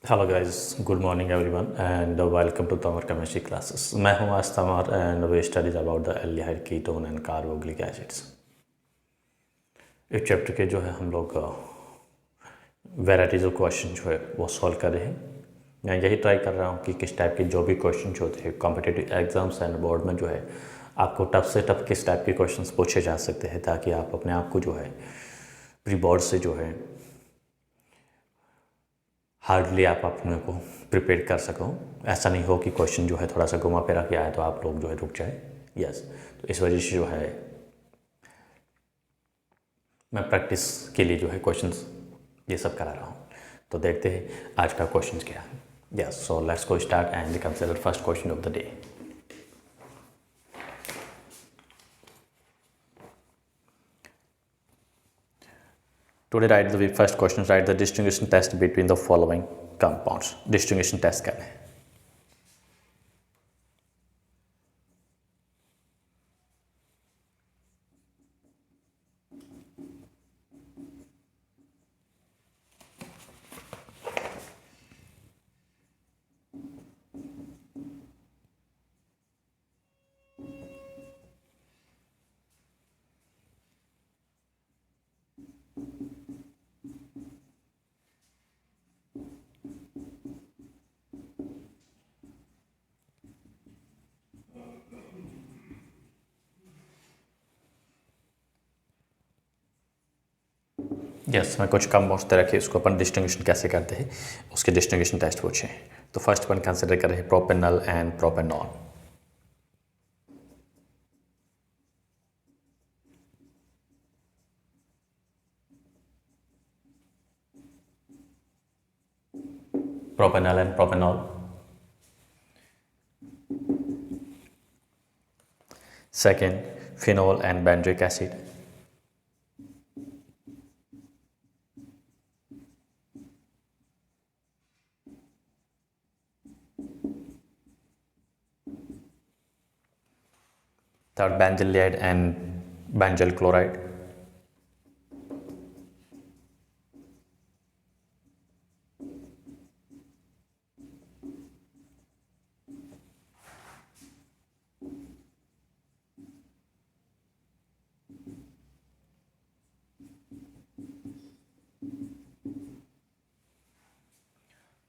Hello guys, good morning everyone and welcome to तमर chemistry classes. मैं हूं आज तमर and we studies about the aldehyde ketone and carboxylic acids. इस chapter के जो है हम लोग वैराइटीज़ ऑफ क्वेश्चन जो है वो सॉल्व कर रहे हैं। मैं यही ट्राई कर रहा हूं कि किस टाइप के जो भी क्वेश्चन होते हैं कॉम्पिटिटिव एग्जाम्स एंड बोर्ड में जो है आपको टफ से टफ किस टाइप के क्वेश्चन पूछे जा सकते हैं, ताकि आप अपने आप को जो है प्री बोर्ड से जो है हार्डली आप अपने को प्रिपेयर कर सको। ऐसा नहीं हो कि क्वेश्चन जो है थोड़ा सा घुमा फिरा के आए तो आप लोग जो है रुक जाए। यस, तो इस वजह से जो है मैं प्रैक्टिस के लिए जो है क्वेश्चंस ये सब करा रहा हूँ। तो देखते हैं आज का क्वेश्चन क्या है। Yes, so let's go start and consider first question of the day. Today write the first question, write the distinction test between the following compounds. Distinction test करना है। यस, मैं कुछ कंपाउंड्स तरह के इसको अपन डिस्टिंग्विशन कैसे करते हैं उसके डिस्टिंग्विशन टेस्ट पूछे। तो फर्स्ट अपन कंसिडर कर रहे हैं propanol and propanol. Propanol and propanol. Second, phenol and benzoic acid. Third, benzaldehyde and benzoyl chloride.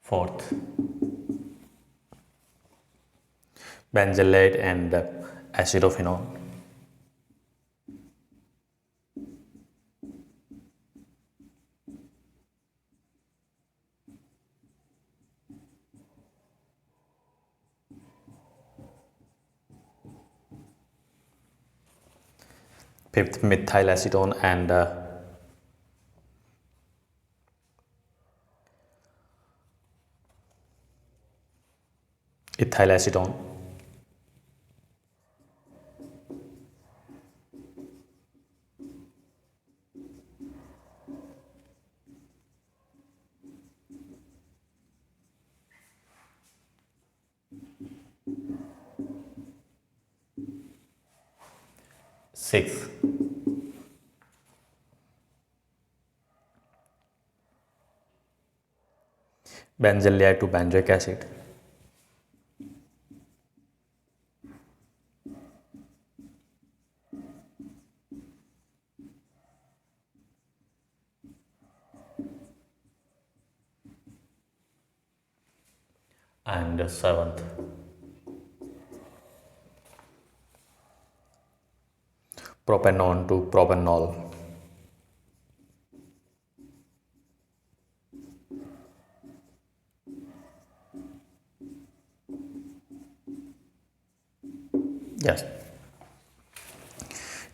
Fourth, benzaldehyde and acetophenone. Fifth, methyl acetone and ethyl acetone. Six, benzaldehyde to benzoic acid. And seventh, propanone to propanol. Yes,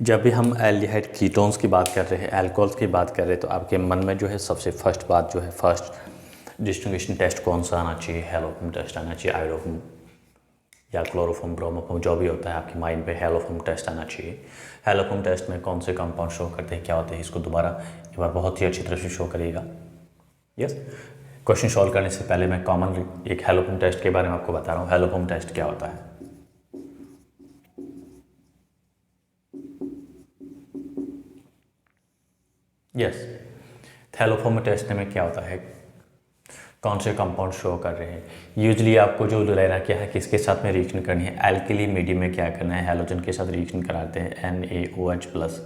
जब भी हम aldehyde ketones की बात कर रहे हैं, alcohols की बात कर रहे हैं, तो आपके मन में जो है सबसे फर्स्ट बात जो है, फर्स्ट डिस्टिंग्विशन टेस्ट कौन सा आना चाहिए? हेलोफोम टेस्ट आना चाहिए, आयोडोफोम या क्लोरोफोम, ब्रोमोफोम, जो भी होता है आपके माइंड पे हेलोफोम टेस्ट आना चाहिए। हेलोफोम टेस्ट में कौन से कंपाउंड शो करते हैं, क्या होते हैं, इसको दोबारा एक बार बहुत ही अच्छी तरह से शो करिएगा। यस, क्वेश्चन सॉल्व करने से पहले मैं कॉमन एक हेलोफोम टेस्ट के बारे में आपको बता रहा हूँ। हेलोफोम टेस्ट क्या होता है? यस, थैलोफोम टेस्ट में क्या होता है? कौन से कंपाउंड शो कर रहे हैं। यूजली आपको जो लेना क्या है, किसके साथ में रिएक्शन करनी है, एल्किली मीडियम में क्या करना है, हेलोजन के साथ रिएक्शन कराते हैं NaOH प्लस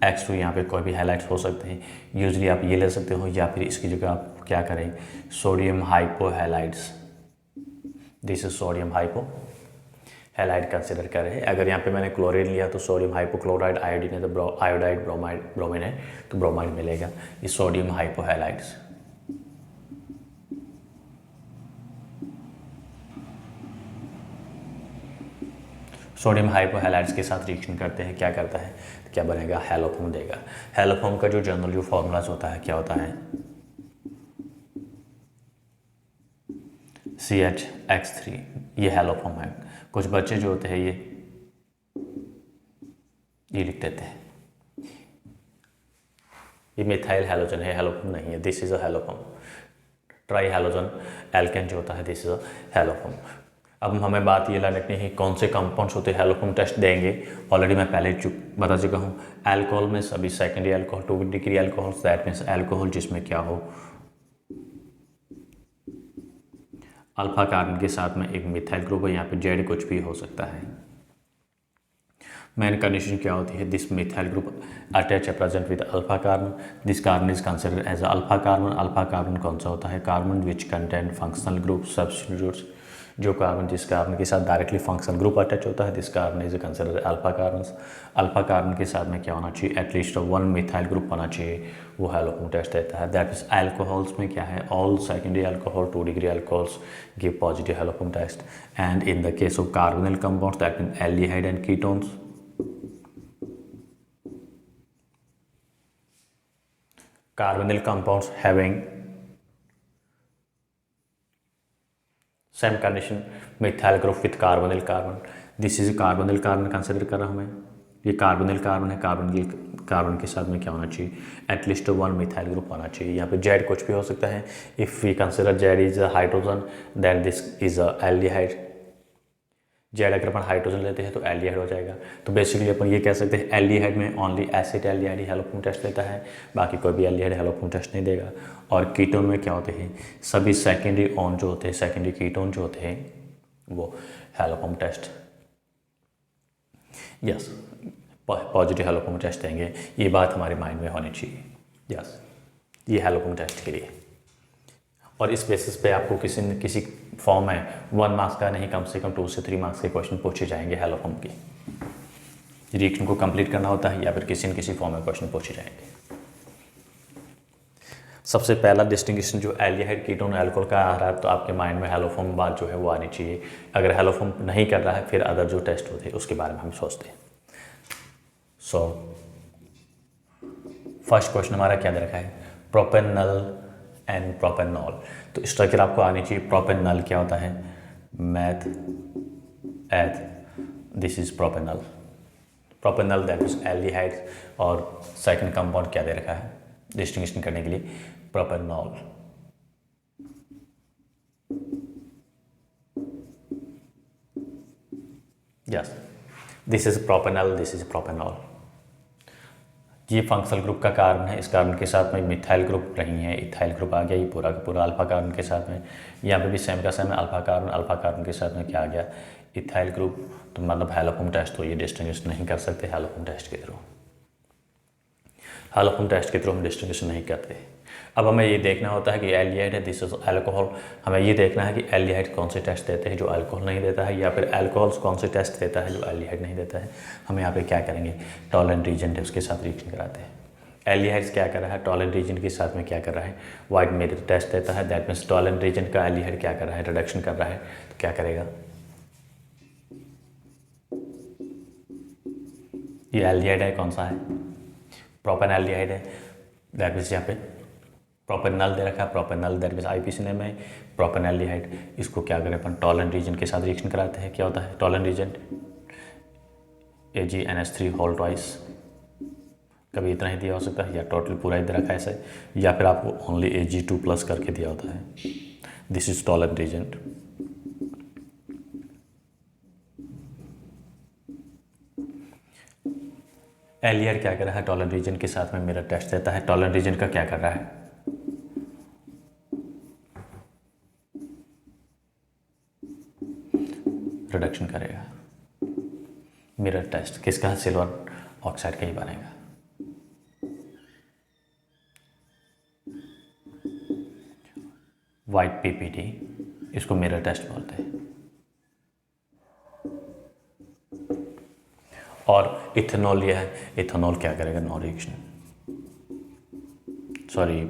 X2। यहाँ पे कोई भी हैलाइड्स हो सकते हैं, यूजली आप ये ले सकते हो, या फिर इसकी जगह आप क्या करें, sodium hypohalides, this is sodium hypohalide consider कर रहे हैं। अगर यहाँ पे मैंने क्लोरीन लिया तो सोडियम हाइपोक्लोराइड, आयोडीन है तो आयोडाइड, ब्रोमाइड, ब्रोमीन है तो ब्रोमाइड मिलेगा, ये सोडियम हाइपोहैलाइड्स। सोडियम हाइपोहैलाइड्स के साथ रिएक्शन करते हैं, क्या करता है, तो क्या बनेगा, हैलोफॉर्म देगा। हैलोफॉर्म का जो जनरल जो फॉर्मूलाज होता है क्या होता है, CH(X3), ये हैलोफॉर्म है। कुछ बच्चे जो होते हैं ये लिख देते हैं, ये मिथाइल हैलोजन है, हैलोफॉर्म नहीं है, this is a haloform. Tri halogen alkane जो होता है, दिस इज अ हैलोफॉर्म। अब हमें बात ये रखनी है कौन से कंपाउंड्स होते हैं हैलोफॉर्म टेस्ट देंगे। ऑलरेडी मैं पहले बता चुका हूँ, अल्कोहल में सभी secondary alcohol, 2 degree alcohol, that means alcohol जिसमें क्या हो, अल्फा कार्बन के साथ में एक मिथाइल ग्रुप है, यहाँ पे जेड कुछ भी हो सकता है। मेन कंडीशन क्या होती है, this methyl group attach present with alpha carbon, this carbon is considered as alpha carbon. Alpha carbon कौन सा होता है, carbon which contain functional group substitutes, जो कार्बन जिस कार्बन के साथ डायरेक्टली फंक्शनल ग्रुप अटैच होता है, this carbon is considered alpha carbon. Alpha carbon के साथ में क्या होना चाहिए, एटलीस्ट 1 मिथाइल ग्रुप होना चाहिए, वो हैलोफॉर्म टेस्ट देता है। दैट इज अल्कोहल्स में क्या है, all secondary alcohol, 2 degree alcohols give positive haloform test. And in the case of carbonyl compounds that mean aldehyde and ketones, carbonyl compounds having same condition, methyl group with carbonyl carbon, this is carbonyl carbon consider कर रहा हूँ मैं, ये carbonyl carbon है, carbon के साथ में क्या होना चाहिए, एटलीस्ट 1 मिथाइल ग्रुप होना चाहिए। यहाँ पे जेड कुछ भी हो सकता है, if we consider Z is a hydrogen then this is a aldehyde. Z अगर अपन हाइड्रोजन लेते हैं तो एल्डिहाइड हो जाएगा। तो बेसिकली अपन ये कह सकते हैं एल्डिहाइड में ओनली एसिड एल्डिहाइड ही हैलोफॉर्म टेस्ट देता है, बाकी कोई भी एल्डिहाइड हैलोफॉर्म टेस्ट नहीं देगा। और कीटोन में क्या होते हैं, सभी सेकेंडरी ऑन जो होते हैं, सेकेंडरी कीटोन जो होते हैं वो haloform test, yes, positive haloform test देंगे। ये बात हमारे माइंड में होनी चाहिए, यस, ये हैलोफॉर्म टेस्ट के लिए। और इस बेसिस पे आपको किसी न किसी फॉर्म में 1 मार्क्स का नहीं, कम से कम 2 से 3 मार्क्स के क्वेश्चन पूछे जाएंगे हैलोफॉर्म की। रिएक्शन को कंप्लीट करना होता है या फिर किसी न किसी फॉर्म में क्वेश्चन पूछे जाएंगे। सबसे पहला डिस्टिंग्विशन जो एल्डिहाइड कीटोन अल्कोहल का आ रहा है, तो आपके माइंड में हैलोफॉर्म बात जो है वो आनी चाहिए। अगर हैलोफॉर्म नहीं कर रहा है, फिर अदर जो टेस्ट होते हैं उसके बारे में हम सोचते हैं। सो फर्स्ट क्वेश्चन हमारा क्या दे रखा है, प्रोपेनल एंड प्रोपेनॉल। तो स्ट्रक्चर आपको आनी चाहिए। प्रोपेनल क्या होता है, मैथ एथ, this is propanal. Propanal that is aldehyde, और सेकंड कंपाउंड क्या दे रखा है डिस्टिंग्विशन करने के लिए, propanol. Yes, this is propanal, this is propanol. ये फंक्शनल ग्रुप का कार्बन है, इस कार्बन के साथ में मिथाइल ग्रुप नहीं है, इथाइल ग्रुप आ गया, ये पूरा का पूरा अल्फा कार्बन के साथ में। यहाँ पे भी सेम का सेम है, अल्फा कार्बन के साथ में क्या आ गया, इथाइल ग्रुप। तो मतलब हैलोफॉर्म टेस्ट तो ये डिस्टिंग्विश नहीं कर सकते हैलोफॉर्म टेस्ट के थ्रू। हैलोफॉर्म टेस्ट के थ्रू हम डिस्टिंग्विश नहीं करते। अब हमें ये देखना होता है कि एल्डिहाइड है, दिस इज अल्कोहल। हमें ये देखना है कि एल्डिहाइड कौन से टेस्ट देते हैं जो अल्कोहल नहीं देता है, या फिर अल्कोहल्स कौन से टेस्ट देता है जो एल्डिहाइड नहीं देता है। हम यहाँ पे क्या करेंगे, टॉलरेंट रीजन है उसके साथ रिएक्शन कराते हैं। एल्डिहाइड्स क्या कर रहा है, टॉलरेंट रीजन के साथ में क्या कर रहा है, वाइट मेरिट टेस्ट देता है। दैट मीन्स टॉलरेंट रीजन का एल्डिहाइड क्या कर रहा है, रिडक्शन कर रहा है। तो क्या करेगा, ये एल्डिहाइड है, कौन सा है, प्रोपेन एल्डिहाइड है। दैट मीन्स यहाँ पे प्रोपेनल दे रखा है, propanal that means IPC name है, प्रोपेन एल्डिहाइड। इसको क्या करें अपन, टॉलरेंट रीजन के साथ रिएक्शन कराते हैं। क्या होता है tolerant reason, AgNH3 whole twice, कभी इतना ही दिया हो सकता है, या टोटल पूरा ही दे रखा है ऐसे, या फिर आपको ओनली Ag2+ करके दिया होता है। This is Tollens reagent. Aldehyde क्या कर रहा है, टॉलरेंट रीजन के साथ में मेरा टेस्ट देता है। टॉलरेंट रीजन का क्या कर रहा है, रिडक्शन करेगा। मिरर टेस्ट किसका, सिल्वर ऑक्साइड का ही बनेगा। वाइट पीपीटी, इसको मिरर टेस्ट बोलते हैं। और इथेनॉल लिया है, इथेनॉल क्या करेगा, नो रिएक्शन। सॉरी,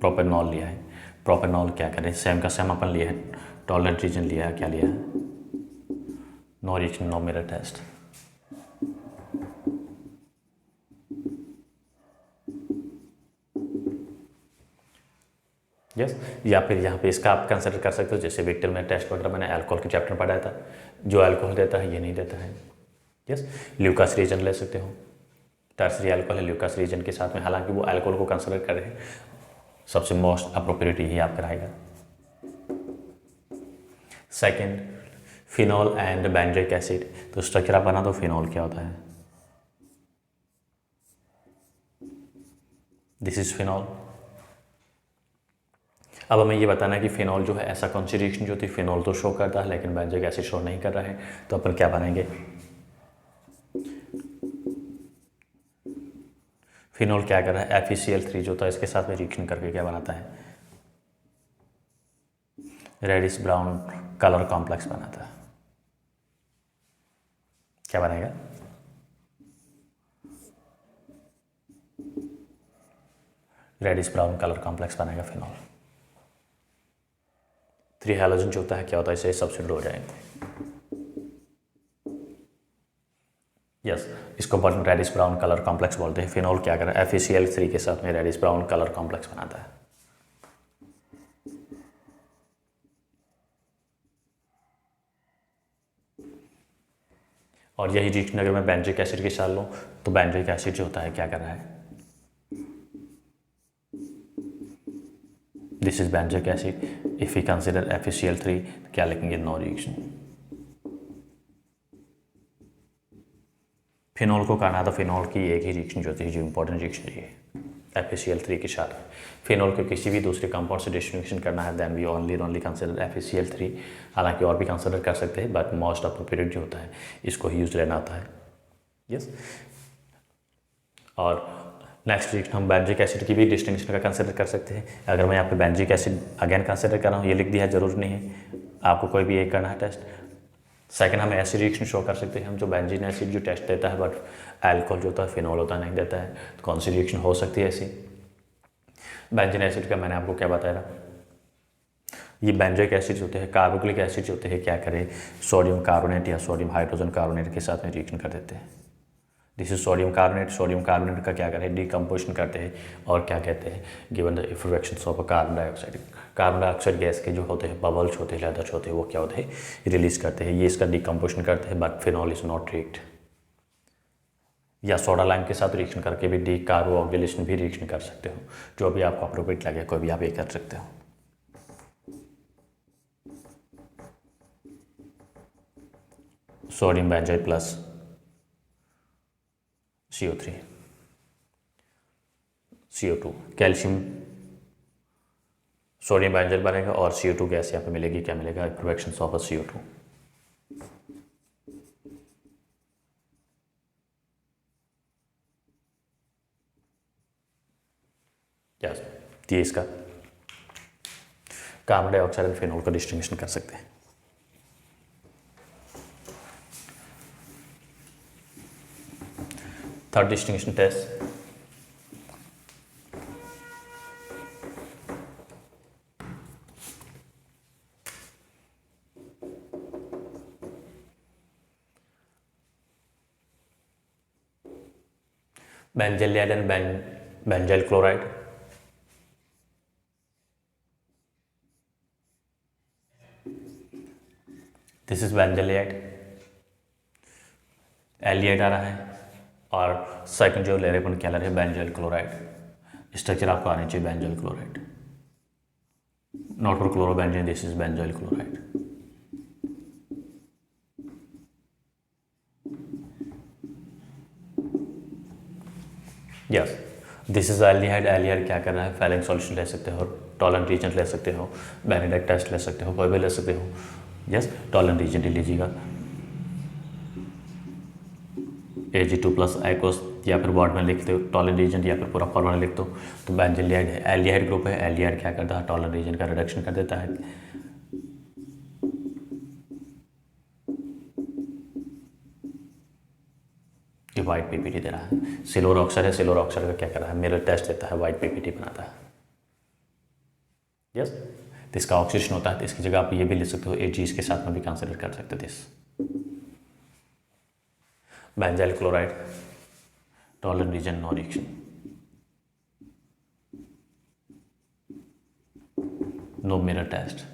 प्रोपेनॉल लिया है, प्रोपेनॉल क्या करे, सेम का सेम अपन लिया है, टॉलरेंट रीजन लिया है, क्या लिया है, no reaction, no mirror test. Yes या फिर यहाँ पे इसका आप कंसिडर कर सकते हो, जैसे विक्टर में टेस्ट वगैरह मैंने अल्कोहल के चैप्टर पढ़ाया था, जो अल्कोहल देता है ये नहीं देता है। यस, ल्यूकास रीजन ले सकते हो, टर्सरी अल्कोहल है ल्यूकास रीजन के साथ में, हालांकि वो अल्कोहल को कंसिडर कर रहे हैं, सबसे मोस्ट अप्रोप्रिएट ही आप कराएगा। Second, phenol and benzoic acid, तो स्ट्रक्चर आप बना दो, फिनॉल क्या होता है, दिस इज फिनॉल। अब हमें ये बताना है कि फिनॉल जो है ऐसा कौन सी रिएक्शन जो थी, फिनॉल तो शो करता है लेकिन बेंजोइक एसिड शो नहीं कर रहा है, तो अपन क्या बनाएंगे, फिनॉल क्या कर रहा है, FeCl3 जो था इसके साथ में रिएक्शन करके क्या बनाता है, रेडिश ब्राउन कलर कॉम्प्लेक्स बनाता है। क्या बनेगा, रेडिश ब्राउन कलर कॉम्प्लेक्स बनेगा फिनॉल। 3 हैलोजन जो होता है क्या होता है, इसे सब्स्टिट्यूट हो जाएंगे। यस, इसको रेडिश ब्राउन कलर कॉम्प्लेक्स बोलते हैं। फिनॉल क्या कर रहा है, FeCl3 के साथ में रेडिश ब्राउन कलर कॉम्प्लेक्स बनाता है। और यही रिएक्शन अगर मैं बेंजोइक एसिड के साथ लूँ तो बेंजोइक एसिड जो होता है क्या कर रहा है, this is benzoic acid. If we consider FeCl3 क्या लिखेंगे, नो रिएक्शन। फिनॉल को करना था, फिनॉल की एक ही रिएक्शन जो थी, जो इंपॉर्टेंट रिएक्शन है FeCl3 के साथ। फिनॉल को किसी भी दूसरे कंपाउंड से डिस्टिंग्विशन करना है, then we only consider FeCl3। हालांकि और भी कंसिडर कर सकते हैं, बट मोस्ट अप्रोप्रिएट जो होता है इसको ही यूज लेना आता है। यस, और नेक्स्ट रिएक्शन हम बेंजोइक एसिड की भी डिस्टिंक्शन का कंसिडर कर सकते हैं। अगर मैं यहाँ पे बेंजोइक एसिड अगेन कंसिडर कर रहा हूँ, ये लिख दिया है, जरूर नहीं है, आपको कोई भी एक करना है टेस्ट। सेकंड, हम ऐसी रिएक्शन शो कर सकते हैं हम जो बेंजीन एसिड जो टेस्ट देता है, बट अल्कोहल जो होता है, फिनॉल होता नहीं देता है, तो कौन सी रिएक्शन हो सकती है ऐसी। बेंजीन एसिड का मैंने आपको क्या बताया था, ये बेंजोइक एसिड होते हैं, कार्बोक्सिलिक एसिड होते हैं, क्या करें, सोडियम कार्बोनेट या सोडियम हाइड्रोजन कार्बोनेट के साथ में रिएक्शन कर देते हैं। This is sodium carbonate. Sodium carbonate का क्या करें, डिकम्पोजिशन करते हैं, और क्या कहते हैं, गिवन द इफ्यूरेक्शन of carbon dioxide. Carbon dioxide gas के जो होते हैं बबल्स होते हैं, लेदर्स होते हैं, वो क्या होते हैं, रिलीज करते हैं, ये इसका डिकम्पोजिशन करते हैं, but phenol is not react. या सोडा लाइम के साथ रिएक्शन करके भी डी कार्बोक्सिलेशन भी रिएक्शन कर सकते हो, जो भी आपको अप्रोप्रिएट लगे, कोई भी आप ये कर सकते हो। Sodium benzoate plus CO3 CO2, calcium sodium benzoate बनेगा, और CO2 गैस यहाँ पे मिलेगी, क्या मिलेगा, प्रोडक्शन ऑफ CO2। यस, ये इसका कार्बन डाइऑक्साइड एंड फिनॉल का डिस्टिंक्शन कर सकते हैं। Third distinction test, benzaldehyde and benzyl chloride. This is benzaldehyde, aldehyde आ रहा है, और सेकंड जो ले रहे अपन क्या ले रहे हैं, बेंजाइल क्लोराइड। स्ट्रक्चर आपको आनी चाहिए, benzyl chloride, not for chlorobenzene, this is benzyl chloride. Yes, this is aldehyde. Aldehyde क्या कर रहा है, फैलिंग सॉल्यूशन ले सकते हो, टॉलरेंट रीजन ले सकते हो, बेनेडिक्ट टेस्ट ले सकते हो, कोई भी ले सकते हो, यस, टॉलरेंट रीजन ले लीजिएगा, Ag2+ आइकोस, या फिर वर्ड में लिख दो टॉलरेंट रीजन, या फिर पूरा फॉर्मूला लिख दो। तो बेंजोलियाइड है, एल्डिहाइड ग्रुप है, एल्डिहाइड क्या करता है, टॉलरेंट रीजन का रिडक्शन कर देता है। ये वाइट पीपीटी दे रहा है। सिल्वर ऑक्साइड है, सिल्वर ऑक्साइड का क्या कर रहा है, मिरर टेस्ट देता है, वाइट पीपीटी बनाता है। यस, तो इसका ऑक्सीजन होता है, तो इसकी जगह आप ये भी लिख सकते हो, Ag इसके साथ में भी कंसिडर कर सकते हो this. Benzyl chloride, Tollens reagent no reaction, no mirror test,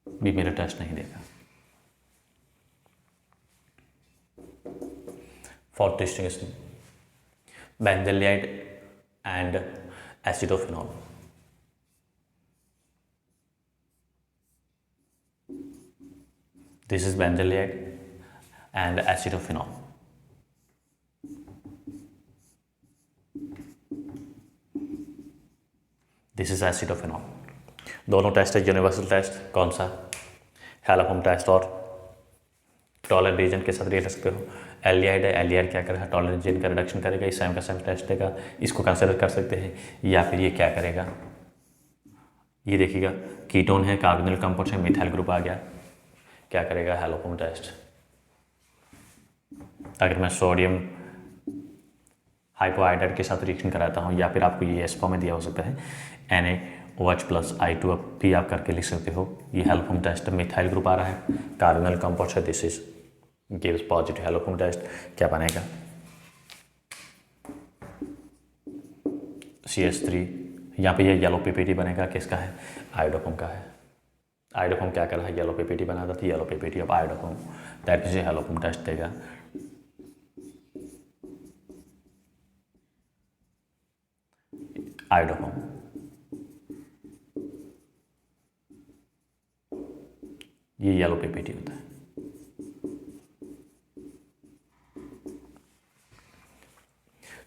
भी मिरर टेस्ट नहीं देगा। Fourth distinction, benzaldehyde and acetophenone. This is benzoyl and acidophenol. This is acidophenol. दोनों टेस्ट है यूनिवर्सल टेस्ट, कौन सा, हैलोफॉर्म टेस्ट और टॉलरेंट रीजन के साथ रख सकते हो। एल्डिहाइड है, एल्डिहाइड क्या करेगा, टॉलरेंट रीजन का रिडक्शन करेगा, इस सेम का सेम टेस्ट देगा, इसको कंसिडर कर सकते हैं। या फिर ये क्या करेगा, ये देखिएगा कीटोन है, कार्बोनिल कंपाउंड है, मिथाइल ग्रुप आ गया, क्या करेगा, हैलोफॉर्म टेस्ट। अगर मैं सोडियम हाइपोआइडाइड के साथ रिएक्शन कराता हूँ, या फिर आपको ये एस्पो में दिया हो सकता है NaOH+I2 भी आप करके लिख सकते हो। ये हैलोफॉर्म टेस्ट, मिथाइल ग्रुप आ रहा है, कार्बोनिल कंपाउंड है, this is gives positive haloform test. क्या बनेगा, CH3, यहाँ पे ये येलो पीपीटी बनेगा, किसका है, आयोडोफॉर्म का है। आयोडोफॉर्म क्या कर रहा है, येलो पीपीटी बना था, yellow PPT of iodoform, that means haloform test देगा। आयोडोफॉर्म, ये येलो पीपीटी होता है।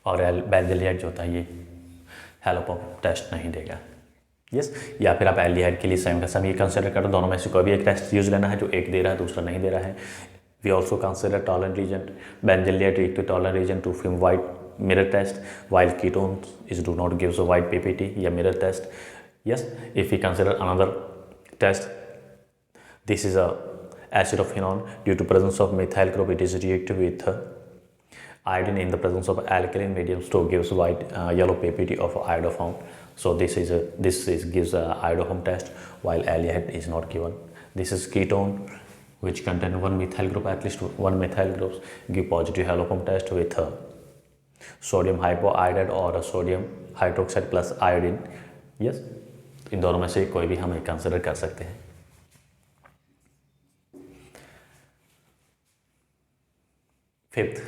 और बेंजोलियाइड जो होता है ये हैलोफॉर्म टेस्ट नहीं देगा। यस, या फिर आप एल्डिहाइड के लिए सेम का सेम ये कंसिडर करो, दोनों में से कोई भी एक टेस्ट यूज लेना है जो एक दे रहा है दूसरा नहीं दे रहा है। We also consider Tollens reagent, benzaldehyde react to tolerant region to form white mirror test, while ketones is do not gives a white PPT या mirror test. Yes, if we consider another test, this is a acidophenol. Due to presence of methyl group, it is reacted with iodine in the presence of alkaline medium, so gives white yellow PPT of iodoform. So this is gives a iodoform test, while aldehyde is not given. This is ketone which contain one methyl group, at least one methyl groups, give positive haloform test with sodium hypoiodide or sodium hydroxide plus iodine. Yes, इन दोनों में से कोई भी हम consider कर सकते हैं। Fifth,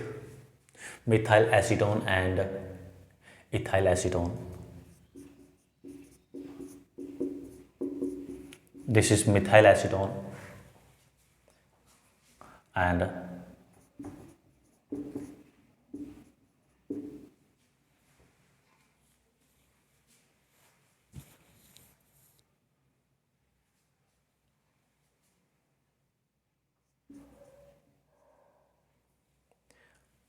methyl acetone and ethyl acetone. This is methyl acetone and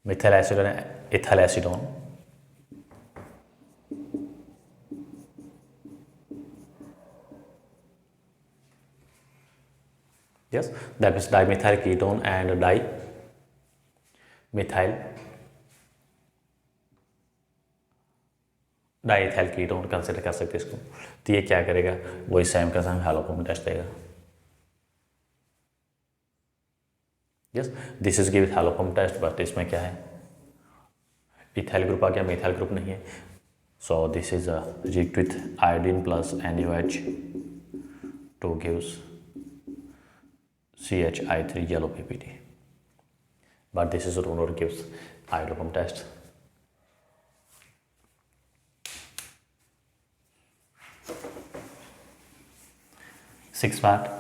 methyl acetone and ethyl acetone. Yes, that is dimethyl ketone and diethyl ketone consider कर सकते हैं इसको। तो ये क्या करेगा, वही सेम का सेम हैलोफॉर्म टेस्ट देगा। Yes, this is give haloform test, but इसमें क्या है, इथाइल ग्रुप आ गया, मिथाइल ग्रुप नहीं है। सो this is react with iodine plus NaOH to gives CH3 yellow PPT, but this is do not gives iodoform test. Sixth part,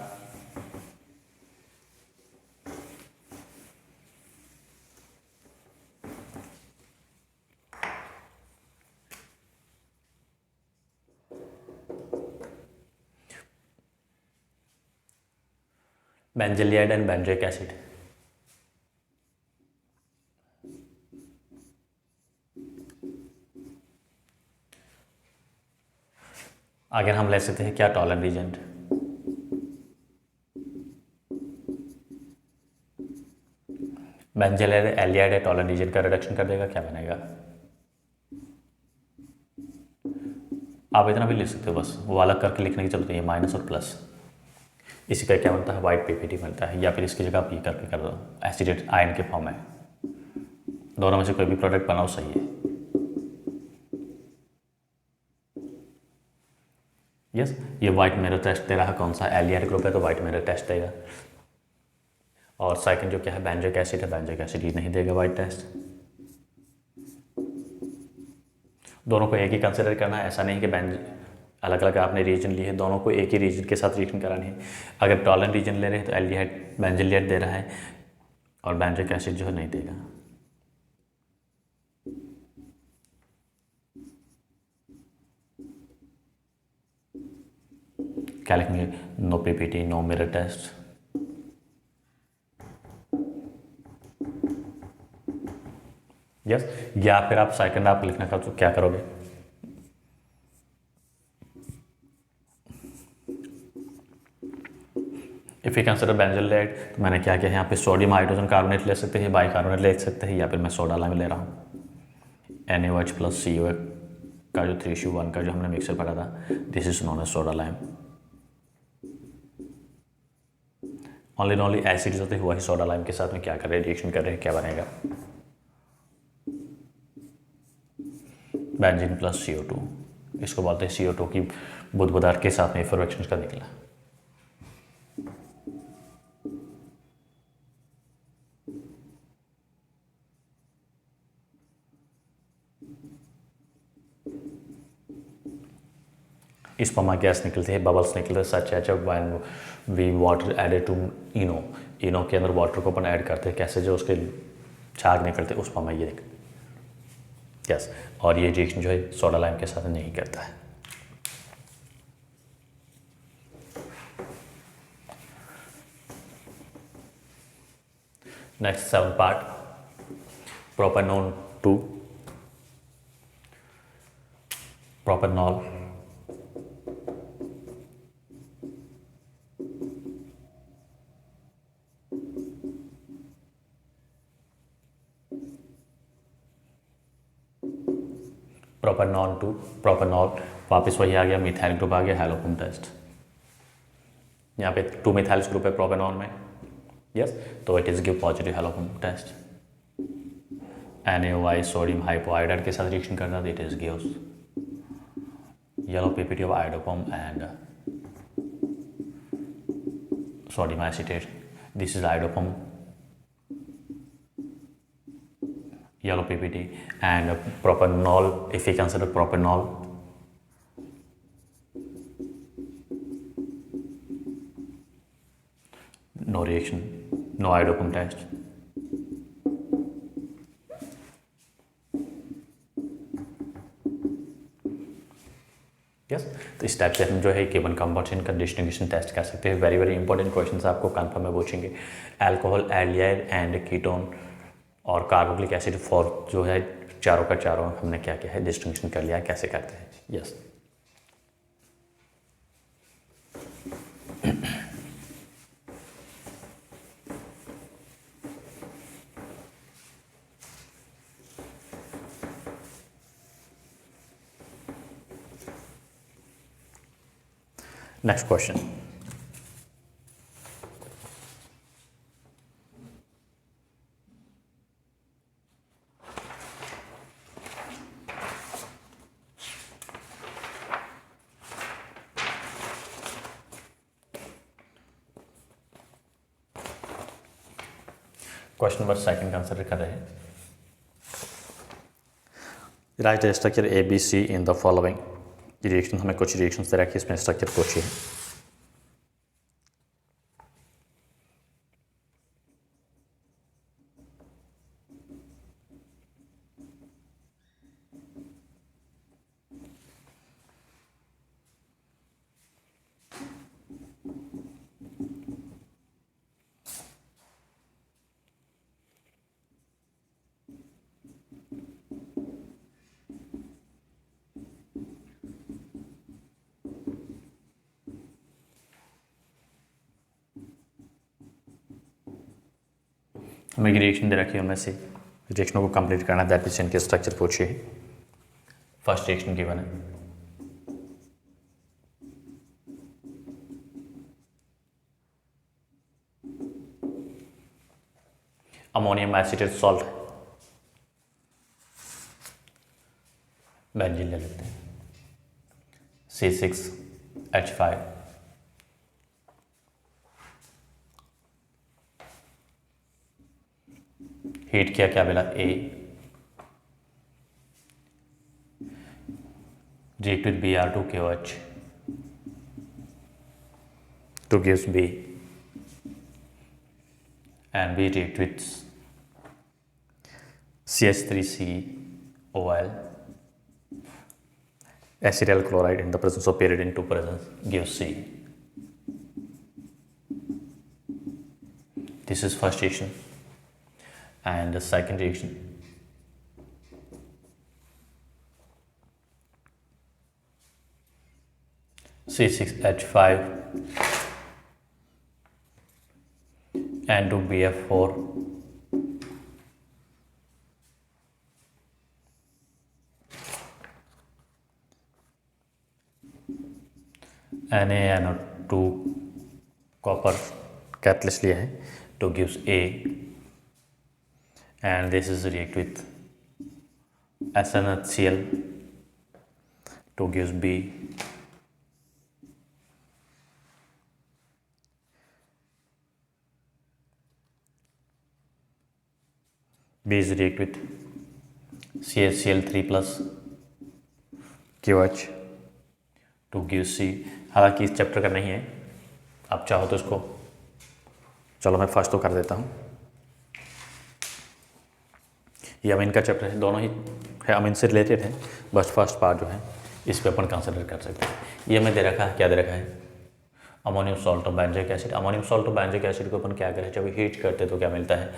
benzaldehyde and benzoic acid. अगर हम ले सकते हैं क्या टॉलन रीजेंट, बेंजलियाइड एलियाइड है, टॉलन रीजन का रिडक्शन कर देगा, क्या बनेगा? आप इतना भी लिख सकते हो, बस वो अलग करके लिखने की जरूरत नहीं है, माइनस और प्लस। इसी का क्या बनता है, वाइट पीपीटी बनता है, या फिर इसकी जगह पी करके कर दो, एसिडेट आयन के फॉर्म में। दोनों में से कोई भी प्रोडक्ट बनाओ, सही है। यस, ये वाइट मिरर टेस्ट दे रहा है, कौन सा एलियाइड ग्रुप है तो वाइट मिरर टेस्ट देगा। और सेकंड जो क्या है बेंजोइक एसिड है, बेंजोइक एसिड ये नहीं देगा वाइट टेस्ट। दोनों को एक ही कंसिडर करना है, ऐसा नहीं कि अलग अलग आपने रीजन लिए है, दोनों को एक ही रीजन के साथ रिएक्शन करानी है। अगर टॉलन रीजन ले रहे हैं तो एल्डिहाइड बेंजलियाइड दे रहा है और बेंजोइक एसिड जो है नहीं देगा। क्या लिखेंगे, no PPT, no mirror test. Yes, या फिर आप सेकंड आप लिखना का तो क्या करोगे, इफ़ यू कंसिडर बेंजोलाइड तो मैंने क्या किया यहाँ पे सोडियम हाइड्रोजन कार्बोनेट ले सकते हैं, बाइकार्बोनेट ले सकते हैं, या फिर मैं सोडा लाइम ले रहा हूँ। NaOH प्लस CO का जो 3C1 का जो हमने मिक्सर पढ़ा था, this is known as soda lime. Only acid होते हुआ ही सोडा लाइम के साथ में क्या कर रहे हैं, रिएक्शन कर रहे हैं, क्या बनेगा, बेंजीन प्लस CO2। इसको बोलते हैं CO2 की बुदबुदार के साथ में इफरवेक्शन का निकला। स्पर्मा गैस निकलती है, बबल्स निकलते हैं, सच एच when we water added to Eno, Eno के अंदर वाटर को अपन ऐड करते हैं, कैसे जो उसके झाग निकलते हैं उस पर ये यस। और ये रिएक्शन जो है सोडा लाइम के साथ नहीं करता है। Next 7 part, propanol 2, propanol propanol 2, propanol वापस वही आ गया, मिथाइल ग्रुप आ गया, हैलोफॉर्म टेस्ट। यहाँ पे 2 मिथाइल ग्रुप है प्रोपेनॉल में, यस, तो it is give positive haloform test. NaOH sodium hypoiodide के साथ रिएक्शन करना, it is gives yellow PPT of iodoform and sodium acetate. This is iodoform, yellow PPT, and propanol. If we consider propanol, no reaction, no iodoform test. Yes, तो इस type से हम जो है केवन compound का डिस्टिंग्विशन टेस्ट कर सकते हैं। वेरी वेरी इंपॉर्टेंट क्वेश्चन आपको कन्फर्म में पूछेंगे। अल्कोहल, एल्डिहाइड एंड कीटोन और कार्बोक्सिलिक एसिड फॉर जो है चारों का चारों हमने क्या किया है, डिस्टिंग्विशन कर लिया है, कैसे करते हैं। Yes, next question, question number second consider कर रहे हैं। Right structure ABC in the following. Reaction हमें कुछ रिएक्शंस दे रखी है, इसमें स्ट्रक्चर कुछ ही है। हमें रिएक्शन दे रखी है, उनमें से रिएक्शनों को कंप्लीट करना, दैट मीन्स इनके स्ट्रक्चर पूछिए। फर्स्ट रिएक्शन गिवन है, अमोनियम एसिटेट सॉल्ट है, बेंजीन ले लेते हैं, C6H5, हीट किया, क्या मिला A, react with Br2KOH to gives B, and B react with CH3COL, acetyl chloride in the presence of pyridine to presence gives C. This is first reaction. And the second reaction, C6H5 and 2BF4 NaNO2 copper catalyst लिया है, to gives A, and this is react with SnHCl to gives B, B is react with CHCl3 plus QH to give C। हालांकि इस chapter का नहीं है, आप चाहो तो इसको, चलो मैं फर्स्ट तो कर देता हूँ। ये अमीन का चैप्टर है, दोनों ही है अमीन से रिलेटेड है, बस फर्स्ट पार्ट जो है इस पे अपन कंसिडर कर सकते हैं। ये हमें दे रखा है, क्या दे रखा है, अमोनियम सॉल्ट और बेंजोइक एसिड। अमोनियम सॉल्ट और बेंजोइक एसिड को अपन क्या करें, जब हीट करते तो क्या मिलता है,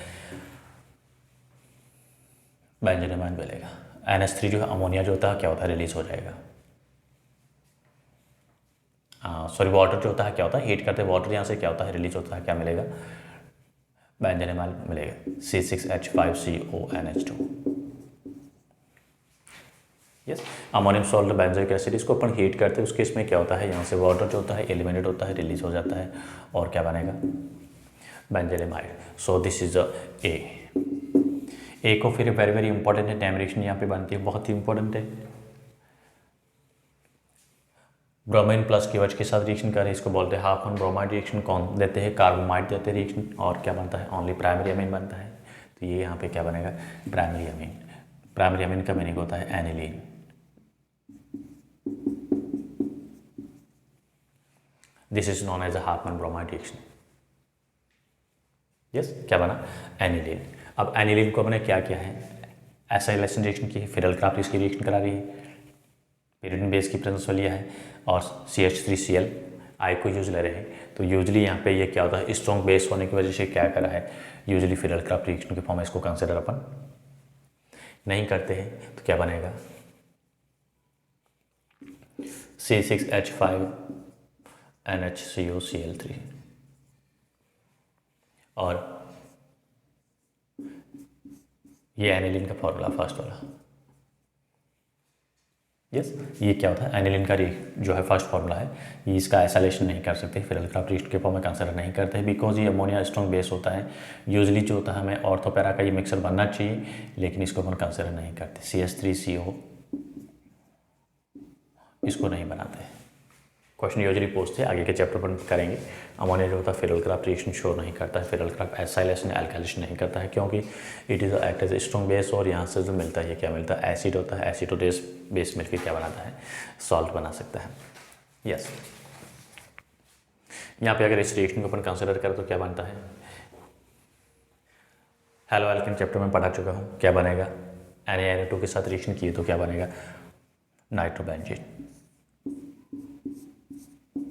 बेंजीन मिलेगा। NH3 जो है अमोनिया जो होता है क्या होता है, रिलीज हो जाएगा। सॉरी, वाटर जो होता है क्या होता है, हीट करते वाटर यहाँ से क्या होता है, रिलीज होता है, क्या मिलेगा, बेंजीन मिलेगा, C6H5CONH2। Yes, ammonium salt benzoic acid, इसको अपन हीट करते हैं, उस केस में क्या होता है, यहाँ से वाटर जो होता है एलिमिनेट होता है, रिलीज हो जाता है, और क्या बनेगा, बेंजीन। सो दिस इज ए को फिर वेरी वेरी इंपॉर्टेंट है, टाइम रिएक्शन यहाँ पे बनती है, बहुत ही इंपॉर्टेंट है। ब्रोमीन प्लस KOH के साथ रिएक्शन कर रहे हैं, इसको बोलते हैं हाफ ऑन ब्रोमाइड रिएक्शन। कौन देते हैं, कार्बोमाइड देते हैं रिएक्शन, और क्या बनता है, ओनली प्राइमरी अमीन बनता है। तो ये यहाँ पे क्या बनेगा, प्राइमरी अमीन। प्राइमरी अमीन का मीनिंग होता है aniline. This is known as a Hofmann bromide reaction. Yes, क्या बना, एनिलीन। अब एनिलीन को हमने क्या किया है, एसाइलेशन रिएक्शन की है, फिरलक्राफ्ट इसकी रिएक्शन करा रही है, pyridine बेस की प्रेजेंस में लिया है, और CH3Cl आई को यूज ले रहे हैं। तो यूजली यहाँ पे ये क्या होता है, स्ट्रॉन्ग बेस होने की वजह से क्या करा है, यूजली फिरलक्राफ्ट रिएक्शन के फॉर्म में इसको कंसिडर अपन नहीं करते हैं। तो क्या बनेगा, C6H5NHCOCl3, और ये एनिलीन का फॉर्मूला फर्स्ट वाला। यस, ये क्या होता है, एनिलीन का जो है फर्स्ट फॉर्मूला है, ये इसका एसाइलेशन नहीं कर सकते, फिरलक्राफ्ट रिएक्शन के फॉर्म में कंसिडर नहीं करते हैं, बिकॉज ये अमोनिया स्ट्रॉन्ग बेस होता है। यूजली जो होता है हमें ऑर्थोपैरा का ये मिक्सर बनना चाहिए, लेकिन इसको अपन कंसिडर नहीं करते। CH3CO इसको नहीं बनाते हैं। क्वेश्चन यूजली पूछते हैं, आगे के चैप्टर पर करेंगे। अमोनिया जो होता है फिरलक्राफ्ट रिएक्शन शो नहीं करता है, फिरलक्राफ्ट एसाइलेशन एल्काइलेशन नहीं करता है, क्योंकि it is act as strong base, और यहाँ से जो मिलता है क्या मिलता है, एसिड होता है। एसिड बेस मिलकर क्या बनाता है, सॉल्ट बना सकता है। यस, यहाँ पे अगर इस रिएक्शन को अपन कंसिडर करें तो क्या बनता है, हेलो एल्केन चैप्टर में पढ़ा चुका हूँ, क्या बनेगा, NaNO2 के साथ रिएक्शन किए तो क्या बनेगा, नाइट्रोबेंजीन।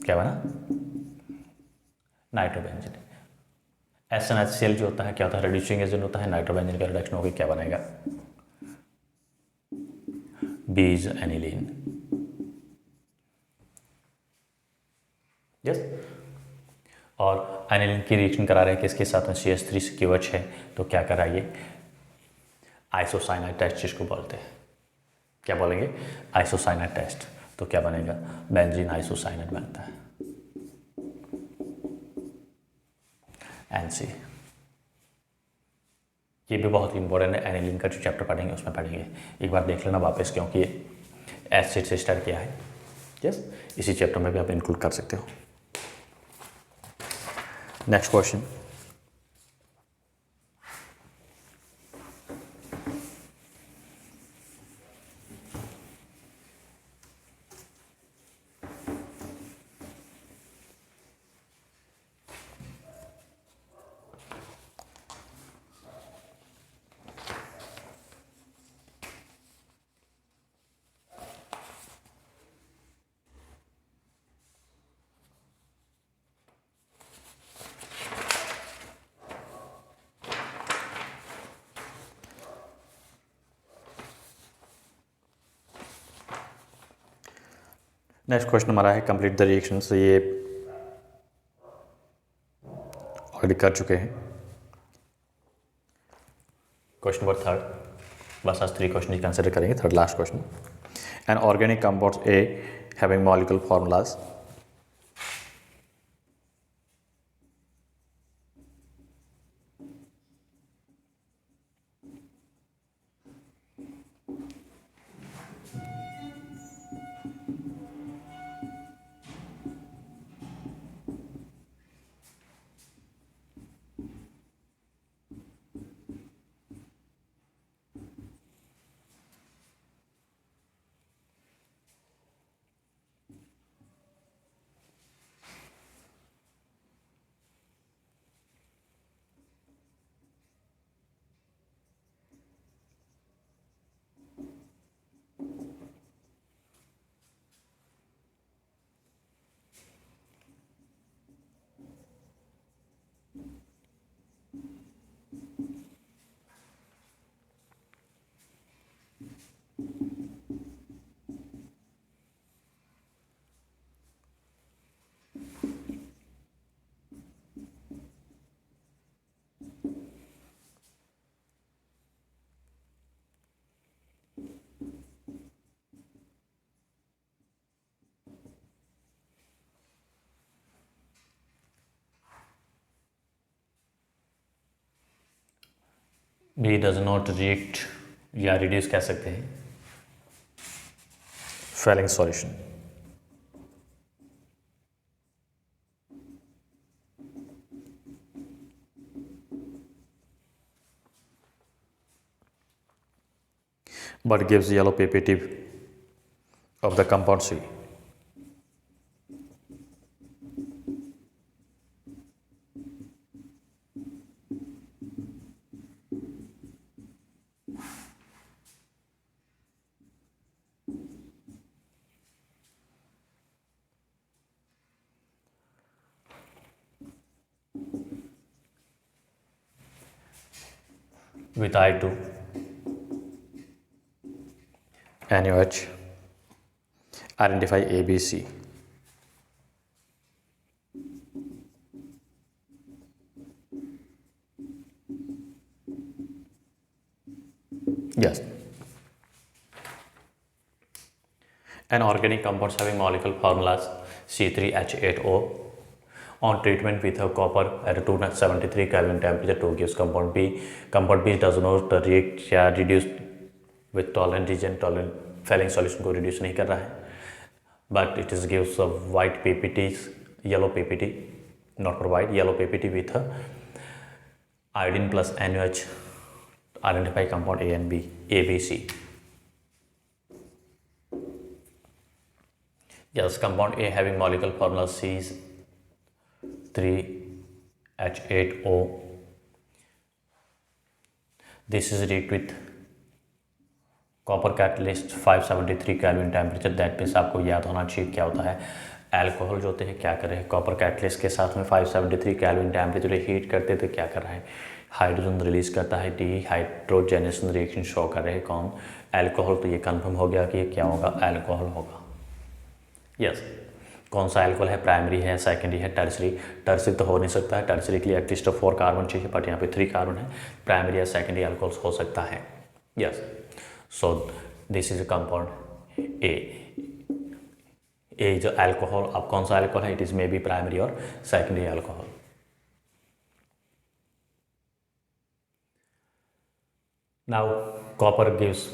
क्या बना, नाइट्रोबेंजीन। SnHCl जो होता है क्या होता है, रिड्यूसिंग एजेंट होता है, नाइट्रोबेंजीन का रिडक्शन होकर क्या बनेगा, बीज एनिलीन। यस, और एनिलीन की रिएक्शन करा रहे हैं किसके साथ में, CH3 CH है, तो क्या कराइए, आइसोसाइनाइड टेस्ट जिसको बोलते हैं, क्या बोलेंगे, आइसोसाइनाइड टेस्ट। तो क्या बनेगा, बेंजीन आइसोसाइनाइड बनता है, NC। ये भी बहुत इंपॉर्टेंट है, एनिलीन का जो चैप्टर पढ़ेंगे उसमें पढ़ेंगे, एक बार देख लेना वापस, क्योंकि एसिड से स्टार्ट किया है। यस, इसी चैप्टर में भी आप इंक्लूड कर सकते हो। नेक्स्ट क्वेश्चन, नेक्स्ट क्वेश्चन हमारा है कंप्लीट द रिएक्शन। से ये ऑलरेडी कर चुके हैं। क्वेश्चन नंबर 3, बस आज 3 क्वेश्चन कंसिडर करेंगे, third last question. An organic compounds A having molecular formulas B does not react या रिड्यूस कह सकते हैं Fehling solution. But gives yellow PPT of the compound C. With I2 NaOH, identify ABC. Yes. An organic compounds having molecular formulas C3H8O on treatment with a copper at 273 Kelvin temperature 2 gives compound B. Compound B does not react या reduce with tolerant reagent, tolerant failing solution को reduce नहीं कर रहा है, but it is gives a white PPTs, yellow PPT, not for white, yellow PPT with a iodine plus NaOH, identify compound A and B, A, B, C. Yes, compound A having molecular formula C is 3H8O. This is react with copper catalyst 573 kelvin temperature. That means आपको याद होना चाहिए क्या होता है, alcohol जो होते हैं क्या कर रहे हैं, कॉपर कैटलिस्ट के साथ में 573 केल्विन टेम्परेचर हीट करते तो क्या कर रहा है, हाइड्रोजन रिलीज करता है, डिहाइड्रोजनेशन रिएक्शन शो कर रहे हैं कौन, अल्कोहल। तो ये कंफर्म हो गया कि ये क्या होगा, अल्कोहल होगा। यस, कौन सा एल्कोहल है, प्राइमरी है, सेकेंडरी है, टर्सरी। टर्सरी तो हो नहीं सकता है, टर्सरी के लिए एटलीस्ट 4 कार्बन चाहिए, बट यहाँ पे 3 कार्बन है। प्राइमरी या सेकेंडरी एल्कोहल्स हो सकता है। Yes, so this is a compound A. A जो एल्कोहल, अब कौन सा एल्कोहल है, it is may be primary और secondary alcohol. Now copper gives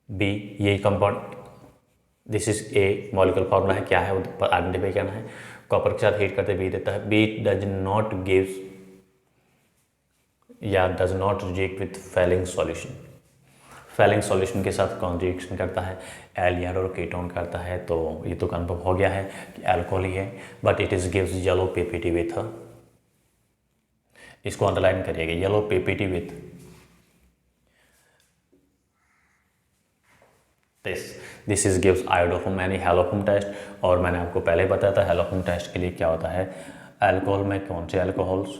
B, यही compound, this is a molecular formula है, क्या है वो आइडेंटिफाई करना है। कॉपर के साथ हीट करते बी देता है, बी डज नॉट गिव्स या does not react with Fehling solution. Fehling solution के साथ कौन रिएक्शन करता है, एल्डिहाइड और कीटोन करता है, तो ये तो कन्फर्म हो गया है कि एल्कोहल ही है, but it is gives yellow PPT with, इसको अंडरलाइन करिएगा, yellow PPT with this is gives iodoform यानी हेलोफॉर्म टेस्ट। और मैंने आपको पहले बताया था हेलोफॉर्म टेस्ट के लिए क्या होता है, अल्कोहल में कौन से alcohols,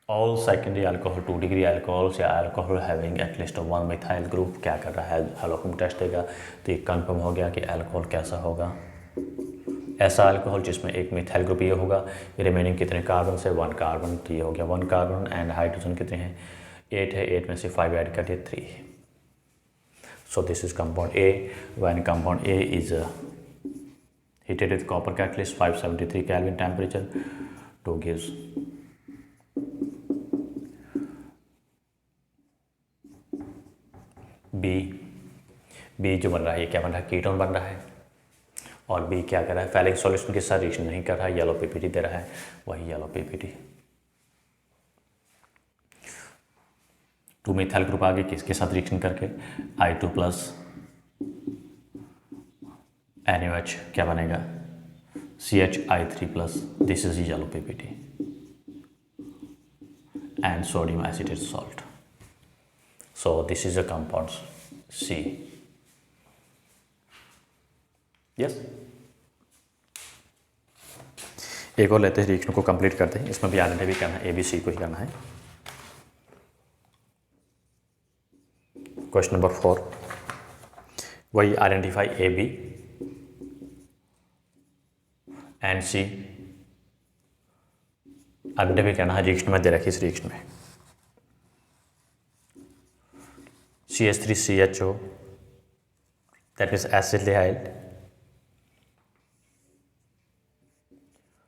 all secondary alcohol 2 degree alcohols या alcohol having at least 1 methyl group क्या कर रहा है, हेलोफॉर्म टेस्ट देगा, तो ये कन्फर्म हो गया कि अल्कोहल कैसा होगा, ऐसा अल्कोहल जिसमें एक मिथाइल ग्रुप ये होगा, रिमेनिंग कितने कार्बन से 1 कार्बन, तो ये हो गया 1 कार्बन, एंड हाइड्रोजन कितने हैं 8 है, 8 में से 5 ऐड कर दिए 3। So this is compound A. When compound A is heated with copper catalyst 573 Kelvin temperature to gives B. B जो बन रहा है ये क्या बन रहा है, कीटोन बन रहा है, और B क्या कर रहा है, फेलिक सॉल्यूशन के साथ रिएक्शन नहीं कर रहा है, येलो पीपीटी दे रहा है, वही येलो पीपीटी। 2 मिथाइल ग्रुप आगे किसके साथ रिएक्शन करके, I2 प्लस NaOH क्या बनेगा, CHI3 plus, this is yellow PPT, and sodium acetate salt. So this is a compound C। Yes, एक और लेते हैं, रिएक्शन को कंप्लीट करते हैं, इसमें भी आइडेंटिफाई करना है, ABC को ही करना है। क्वेश्चन नंबर 4, वही identify AB and C, identify करना है, रिएक्शन में दे रखी, इस रिएक्शन में CH3CHO that is acetaldehyde,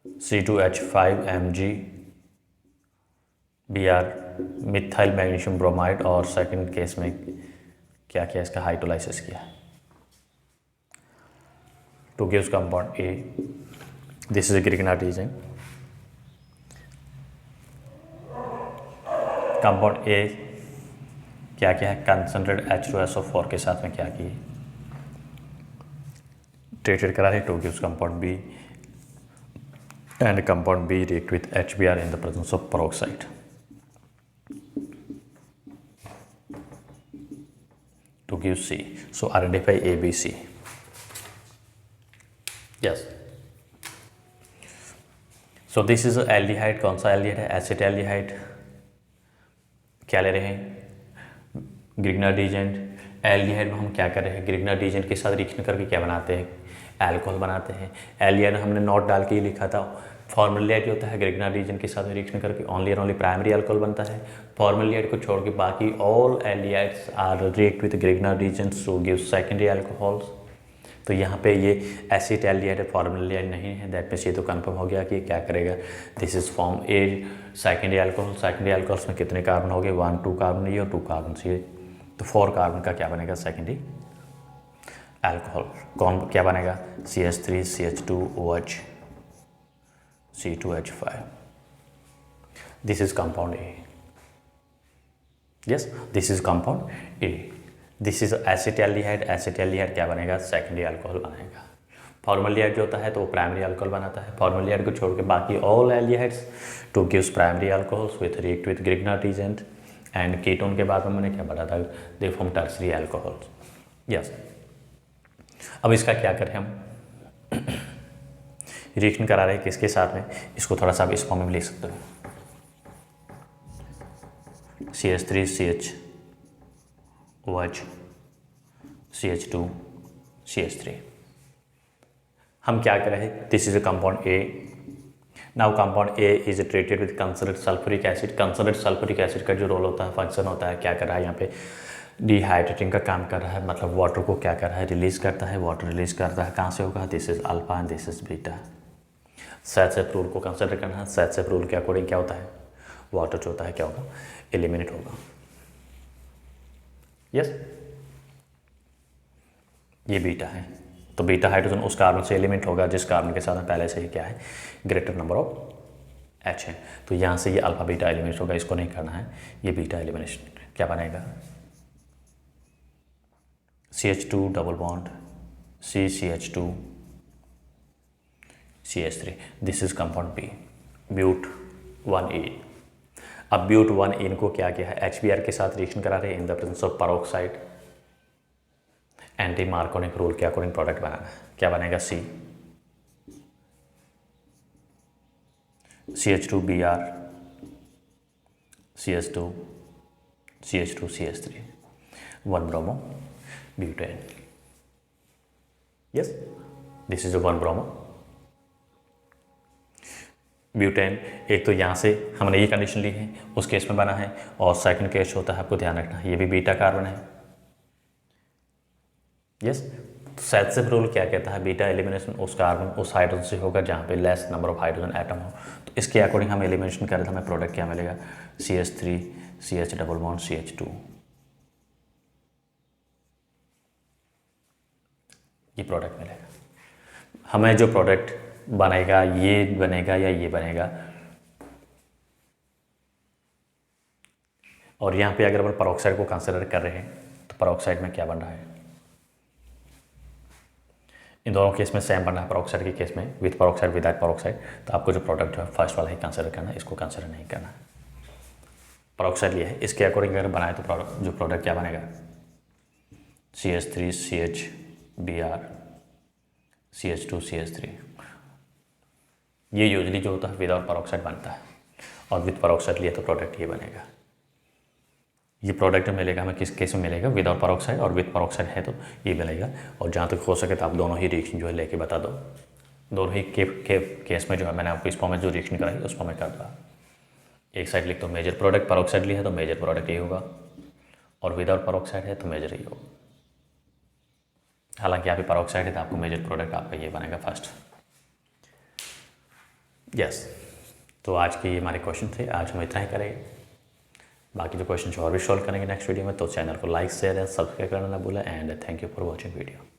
C2H5Mg Br methyl magnesium bromide, और सेकंड केस में क्या किया, इसका हाइड्रोलाइसिस किया, two gives compound A, this is Grignard reason. Compound A क्या किया है, कंसनट्रेट H2SO4 के साथ में क्या किए, ट्रीटेड करा है, two gives compound B, and compound B react with HBr in the presence of peroxide to give C. So identify ABC. Yes. So this is aldehyde, कौन सा एल्डिहाइड है, एसिटाल्डिहाइड, क्या ले रहे हैं, ग्रिग्नार्ड रीजेंट। एल्डिहाइड में हम क्या कर रहे हैं, ग्रिग्नार्ड रीजेंट के साथ रिएक्शन करके क्या बनाते हैं, अल्कोहल बनाते हैं। एल्डिहाइड हमने नोट डाल के ही लिखा था, फॉर्मल्डिहाइड जो होता है ग्रिग्नार्ड रीजन के साथ रिएक्शन करके only and only primary alcohol बनता है। फॉर्मल्डिहाइड को छोड़ के बाकी all aldehydes are react with Grignard reagents to give secondary alcohols. तो यहाँ पे ये एसिटाल्डिहाइड है, फॉर्मल्डिहाइड नहीं है, दैट मीन्स ये तो कंफर्म हो गया कि क्या करेगा, this is form a secondary alcohol. Secondary alcohols में कितने कार्बन हो गए, 1 2 कार्बन ये और 2 कार्बन ये, तो 4 कार्बन का क्या बनेगा सेकेंडरी अल्कोहल। कौन क्या बनेगा, CH3 CH2OH C2H5, this is compound A. Yes, this is compound A. This is acetaldehyde, acetaldehyde क्या बनेगा, सेकेंडरी अल्कोहल बनेगा। फॉर्मल्डिहाइड जो होता है तो वो प्राइमरी अल्कोहल बनाता है, फॉर्मल्डिहाइड को छोड़ के बाकी all aldehydes to gives primary alcohols with react with Grignard reagent, and ketone के बाद में मैंने क्या बताया था, they form tertiary alcohols. Yes, अब इसका क्या करें हम, रिएक्शन करा रहे हैं किसके साथ में, इसको थोड़ा सा इस फॉर्म में लिख सकते हो, CH3 CHOH CH2 CH3। हम क्या कर रहे हैं, this is a compound A. Now compound A is treated with concentrate sulphuric acid. Concentrate sulphuric acid का जो रोल होता है, फंक्शन होता है, क्या कर रहा है यहाँ पे, डिहाइड्रेटिंग का काम कर रहा है, मतलब वाटर को क्या कर रहा है, रिलीज करता है। वाटर रिलीज करता है, कहाँ से होगा, this is alpha and this is beta. Saturate rule को कंसिडर करना है। सैचुरेट रूल के अकॉर्डिंग क्या होता है, वाटर जो होता है क्या होगा, एलिमिनेट होगा। यस, ये बीटा है, तो बीटा हाइड्रोजन उस कार्बन से एलिमेंट होगा जिस कार्बन के साथ में पहले से ही क्या है, ग्रेटर नंबर ऑफ एच है। तो यहाँ से ये अल्फा बीटा एलिमेंट होगा, इसको नहीं करना है। ये बीटा एलिमिनेशन क्या बनेगा, CH2 double bond CH2 CH3, this is compound B, but 1ene। अब ब्यूट 1ene को क्या किया है, HBr के साथ रिएक्शन करा रहे हैं in the presence of peroxide. Anti Markovnikov rule के अकॉर्डिंग प्रोडक्ट बनाना है, क्या बनेगा, CH2Br CH2 CH2 CH3 1 bromo butane. Yes, this is 1 bromo butane. एक तो यहाँ से हमने ये कंडीशन ली है, उस केस में बना है, और सेकंड केस होता है, आपको ध्यान रखना है, ये भी बीटा कार्बन है। यस, सैचुरेट रूल क्या कहता है, बीटा एलिमिनेशन उस कार्बन उस हाइड्रोजन से होगा जहाँ पे less number of hydrogen atom हो। तो इसके अकॉर्डिंग हम एलिमिनेशन करें तो हमें प्रोडक्ट क्या मिलेगा, CH3 CH double bond CH2। ये प्रोडक्ट मिलेगा हमें। जो प्रोडक्ट बनेगा, ये बनेगा या ये बनेगा। और यहाँ पे अगर अपन पेरोक्साइड को कंसिडर कर रहे हैं तो पेरोक्साइड में क्या बन रहा है, इन दोनों केस में सेम बन रहा है। पेरोक्साइड के केस में विद पेरोक्साइड विदाउट पेरोक्साइड, तो आपको जो प्रोडक्ट जो है फर्स्ट वाला ही कंसिडर करना है, इसको कंसिडर नहीं करना है। पेरोक्साइड ये है, इसके अकॉर्डिंग अगर बनाए तो जो प्रोडक्ट क्या बनेगा, CH3 CH Br CH2 CH3। ये यूजली जो होता है विदाउट पेरोक्साइड बनता है, और विद पेरोक्साइड लिए तो प्रोडक्ट ये बनेगा। ये प्रोडक्ट मिलेगा हमें किस केस में मिलेगा, विदाउट पेरोक्साइड, और विद पेरोक्साइड है तो ये मिलेगा। और जहाँ तक हो सके तो आप दोनों ही रिएक्शन जो है लेके बता दो। दोनों ही केस में जो है मैंने आपको इस फॉर्म में जो रिएक्शन कराई उस फॉर्म में कर दूँगा। एक साइड लिख दो मेजर प्रोडक्ट, पेरोक्साइड लिया है तो मेजर प्रोडक्ट ये होगा, और विदाउट पेरोक्साइड है तो मेजर ही होगा। हालांकि यहाँ पे पेरोक्साइड है तो आपको मेजर प्रोडक्ट आपका ये बनेगा फर्स्ट। यस, तो आज के ये हमारे क्वेश्चन थे, आज हम इतना ही करेंगे। बाकी जो क्वेश्चन और भी सॉल्व करेंगे नेक्स्ट वीडियो में। तो चैनल को लाइक शेयर एंड सब्सक्राइब करना ना भूलें। And thank you for watching video.